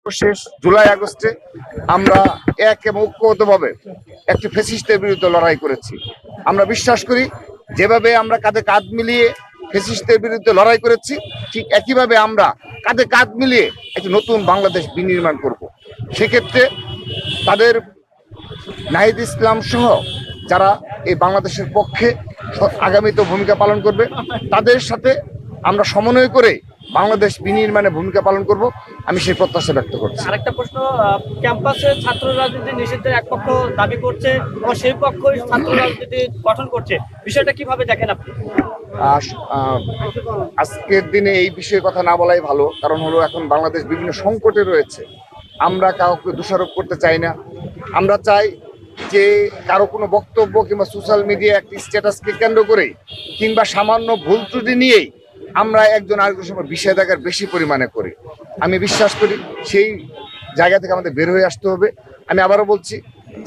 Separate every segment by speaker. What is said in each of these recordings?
Speaker 1: সর্বশেষ জুলাই আগস্টে আমরা এক এবং ঐক্যবদ্ধভাবে একটি ফ্যাসিস্টের বিরুদ্ধে লড়াই করেছি। আমরা বিশ্বাস করি যেভাবে আমরা কাঁধে কাঁধ মিলিয়ে ফ্যাসিস্টের বিরুদ্ধে লড়াই করেছি, ঠিক একইভাবে আমরা কাঁধে কাঁধ মিলিয়ে একটি নতুন বাংলাদেশ বিনির্মাণ করব। সেক্ষেত্রে তাদের নাহিদ ইসলাম সহ যারা এই বাংলাদেশের পক্ষে আগামীতে ভূমিকা পালন করবে, তাদের সাথে আমরা সমন্বয় করে বাংলাদেশ বিনির্মাণে ভূমিকা পালন করব, আমি সেই প্রত্যাশা ব্যক্ত করছি।
Speaker 2: আরেকটা প্রশ্ন, ক্যাম্পাসে ছাত্র রাজনীতি নিষিদ্ধের এক পক্ষ দাবি করছে এবং সেই পক্ষই ছাত্র রাজনীতি গঠন করছে, বিষয়টা কিভাবে দেখেন আপনি?
Speaker 1: আজকের দিনে এই বিষয়ে কথা না বলাই ভালো, কারণ হলো এখন বাংলাদেশ বিভিন্ন সংকটে রয়েছে। আমরা কাউকে দোষারোপ করতে চাই না। আমরা চাই যে কারো কোনো বক্তব্য কিংবা সোশ্যাল মিডিয়া একটি স্ট্যাটাসকে কেন্দ্র করে কিংবা সামান্য ভুল ত্রুটি নিয়েই আমরা একজন আরেকজনের সময় বিষেধাগার বেশি পরিমাণে করি। আমি বিশ্বাস করি সেই জায়গা থেকে আমাদের বের হয়ে আসতে হবে। আমি আবারও বলছি,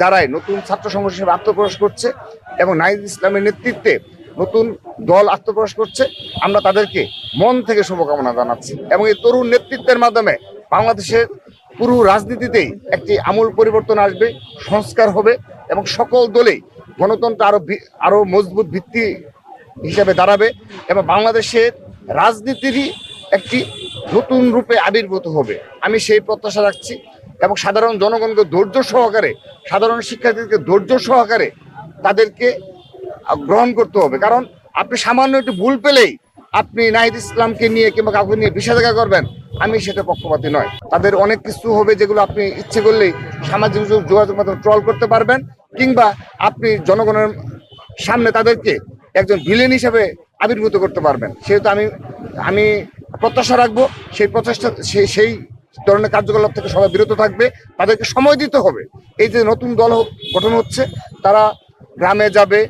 Speaker 1: যারাই নতুন ছাত্র সংগঠন হিসেবে আত্মপ্রকাশ করছে এবং নাহিদ ইসলামের নেতৃত্বে নতুন দল আত্মপ্রকাশ করছে, আমরা তাদেরকে মন থেকে শুভকামনা জানাচ্ছি এবং এই তরুণ নেতৃত্বের মাধ্যমে বাংলাদেশের পুরো রাজনীতিতেই একটি আমূল পরিবর্তন আসবে, সংস্কার হবে এবং সকল দলেই গণতন্ত্র আরো মজবুত ভিত্তি হিসাবে দাঁড়াবে এবং বাংলাদেশের রাজনীতিরই একটি নতুন রূপে আবির্ভূত হবে। আমি সেই প্রত্যাশা রাখছি এবং সাধারণ জনগণকে ধৈর্য সহকারে, সাধারণ শিক্ষার্থীদেরকে ধৈর্য সহকারে তাদেরকে গ্রহণ করতে হবে। কারণ আপনি সামান্য একটু ভুল পেলেই আপনি নাহিদ ইসলামকে নিয়ে কিংবা কাউকে নিয়ে বিষেধাগা করবেন, আমি সেটা পক্ষপাতী নয়। তাদের অনেক কিছু হবে যেগুলো আপনি ইচ্ছে করলেই সামাজিক যোগাযোগ মাধ্যমে ট্রল করতে পারবেন, কিংবা আপনি জনগণের সামনে তাদেরকে একজন ভিলেন হিসেবে আবির্ভূত করতে পারবেন। সেহেতু আমি প্রত্যাশা রাখবো সেই প্রচেষ্টা সেই ধরনের কার্যকলাপ থেকে সবাই বিরত থাকবে। তাদেরকে সময় দিতে হবে। এই যে নতুন দল গঠন হচ্ছে, তারা গ্রামে যাবে,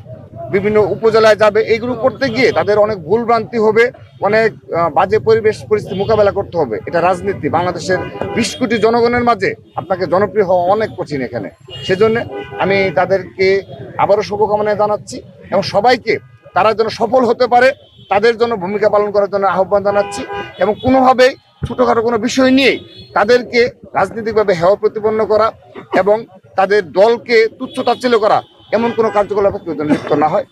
Speaker 1: বিভিন্ন উপজেলায় যাবে, এইগুলো করতে গিয়ে তাদের অনেক ভুলভ্রান্তি হবে, অনেক বাজে পরিস্থিতি মোকাবেলা করতে হবে। এটা রাজনীতি। বাংলাদেশের 20 কোটি জনগণের মাঝে আপনাকে জনপ্রিয় হওয়া অনেক কঠিন এখানে। সেজন্য আমি তাদেরকে আবারও শুভকামনা জানাচ্ছি এবং সবাইকে তারা যেন সফল হতে পারে তাদের জন্য ভূমিকা পালন করার জন্য আহ্বান জানাচ্ছি এবং কোনোভাবেই ছোটোখাটো কোনো বিষয় নিয়ে তাদেরকে রাজনৈতিকভাবে হেয় প্রতিপন্ন করা এবং তাদের দলকে তুচ্ছ তাচ্ছিল্য করা, এমন কোনো কার্যকলাপে লিপ্ত না হয়